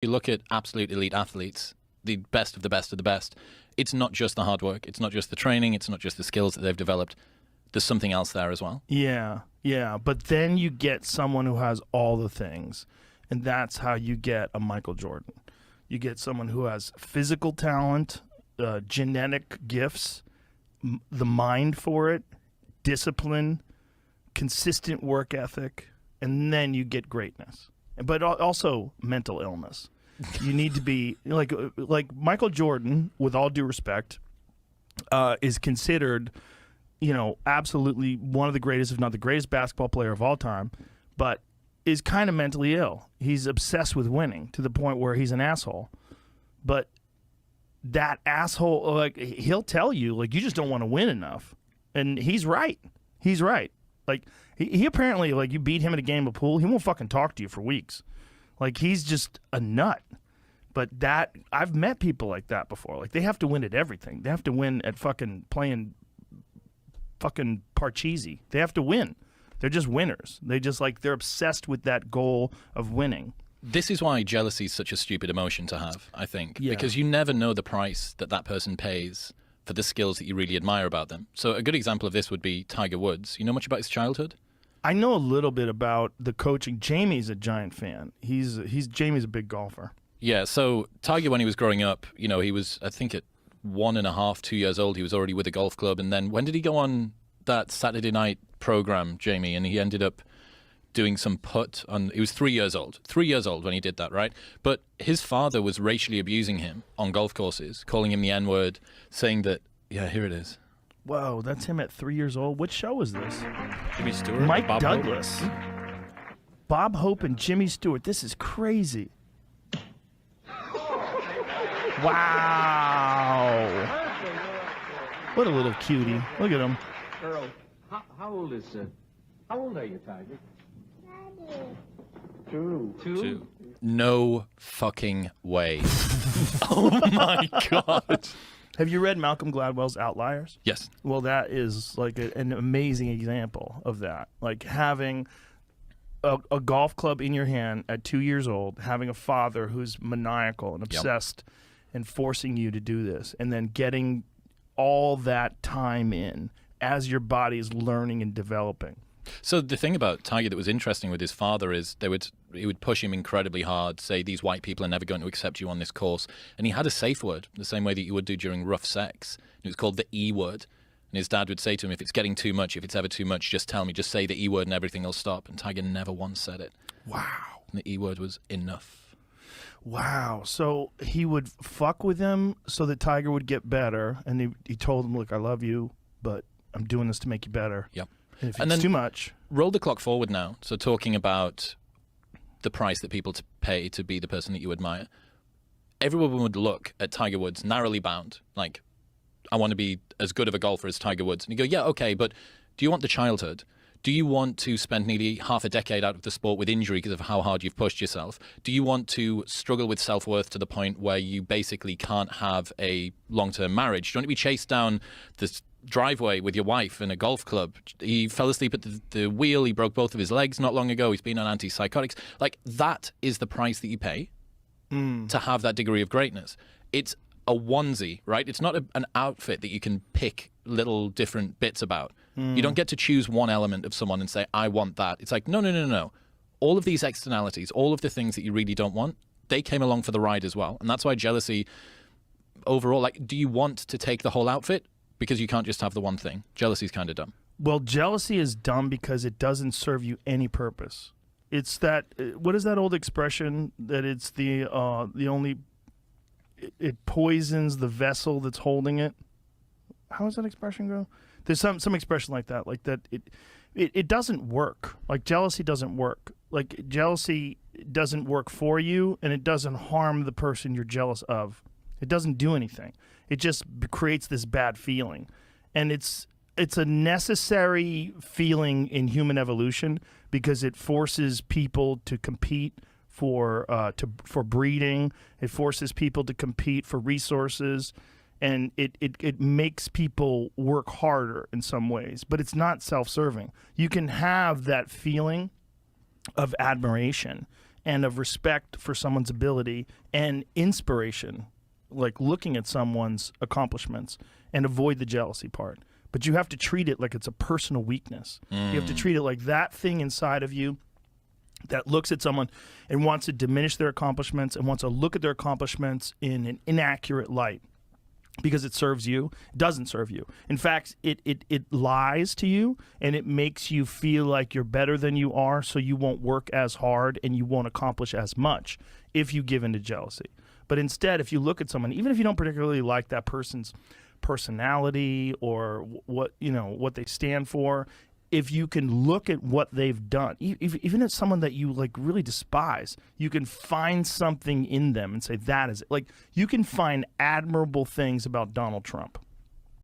You look at absolute elite athletes, the best of the best of the best. It's not just the hard work. It's not just the training. It's not just the skills that they've developed. There's something else there as well. Yeah, yeah. But then you get someone who has all the things, and that's how you get a Michael Jordan. You get someone who has physical talent, genetic gifts, the mind for it, discipline, consistent work ethic, and then you get greatness. But also mental illness. You need to be like Michael Jordan, with all due respect, is considered, absolutely one of the greatest, if not the greatest basketball player of all time, but is kind of mentally ill. He's obsessed with winning to the point where he's an asshole. But that asshole, like, he'll tell you, like, you just don't want to win enough. And he's right. He's right. Like, he apparently, like, you beat him at a game of pool, he won't fucking talk to you for weeks. Like, he's just a nut. But I've met people like that before. Like, they have to win at everything. They have to win at fucking playing fucking Parcheesi. They have to win. They're just winners. They're obsessed with that goal of winning. This is why jealousy is such a stupid emotion to have, I think. Yeah. Because you never know the price that person pays for the skills that you really admire about them. So a good example of this would be Tiger Woods. You know much about his childhood? I know a little bit about the coaching. Jamie's a giant fan. Jamie's a big golfer. Yeah, so Tiger, when he was growing up, he was, I think at 1.5, 2 years old, he was already with a golf club. And then when did he go on that Saturday night program, Jamie? And he ended up doing some putt on, he was 3 years old. 3 years old when he did that, right? But his father was racially abusing him on golf courses, calling him the N-word, saying that, yeah, here it is. Whoa, that's him at 3 years old. What show is this? Jimmy Stewart? Mike Bob Douglas. Hope? Bob Hope and Jimmy Stewart. This is crazy. Wow. What a little cutie. Look at him. Earl, how old are you, Tiger? Two. Two. No fucking way. Oh my God. Have you read Malcolm Gladwell's Outliers? Yes. Well, that is like an amazing example of that. Like having a golf club in your hand at 2 years old, having a father who's maniacal and obsessed and forcing you to do this, and then getting all that time in as your body is learning and developing. So the thing about Tiger that was interesting with his father is he would push him incredibly hard, say these white people are never going to accept you on this course. And he had a safe word, the same way that you would do during rough sex. It was called the E word. And his dad would say to him, if it's getting too much, if it's ever too much, just tell me, just say the E word and everything will stop. And Tiger never once said it. Wow. And the E word was enough. Wow. So he would fuck with him so that Tiger would get better. And he told him, look, I love you, but I'm doing this to make you better. Yep. And if And it's then too much. Roll the clock forward now. So talking about the price that people pay to be the person that you admire. Everyone would look at Tiger Woods narrowly bound, like, I want to be as good of a golfer as Tiger Woods. And you go, yeah, okay, but do you want the childhood? Do you want to spend nearly half a decade out of the sport with injury because of how hard you've pushed yourself? Do you want to struggle with self-worth to the point where you basically can't have a long-term marriage? Do you want to be chased down this driveway with your wife in a golf club? He fell asleep at the wheel. He broke both of his legs not long ago. He's been on antipsychotics. Like, that is the price that you pay to have that degree of greatness. It's a onesie, right? It's not an outfit that you can pick little different bits about. You don't get to choose one element of someone and say, I want that. It's like, no. All of these externalities, all of the things that you really don't want, they came along for the ride as well. And that's why jealousy overall, like, do you want to take the whole outfit? Because you can't just have the one thing. Jealousy is kind of dumb. Well, jealousy is dumb because it doesn't serve you any purpose. It's that, what is that old expression that it's the only, it poisons the vessel that's holding it? How does that expression go? There's some expression like that it doesn't work. Like, jealousy doesn't work. Like, jealousy doesn't work for you, and it doesn't harm the person you're jealous of. It doesn't do anything. It just creates this bad feeling. And it's a necessary feeling in human evolution because it forces people to compete for breeding. It forces people to compete for resources. And it makes people work harder in some ways. But it's not self-serving. You can have that feeling of admiration and of respect for someone's ability and inspiration, like looking at someone's accomplishments, and avoid the jealousy part. But you have to treat it like it's a personal weakness. You have to treat it like that thing inside of you that looks at someone and wants to diminish their accomplishments and wants to look at their accomplishments in an inaccurate light because it serves you. It doesn't serve you. In fact, it lies to you, and it makes you feel like you're better than you are, so you won't work as hard and you won't accomplish as much if you give in to jealousy. But instead, if you look at someone, even if you don't particularly like that person's personality or what they stand for, if you can look at what they've done, even if someone that you like really despise, you can find something in them and say that is it. Like, you can find admirable things about Donald Trump.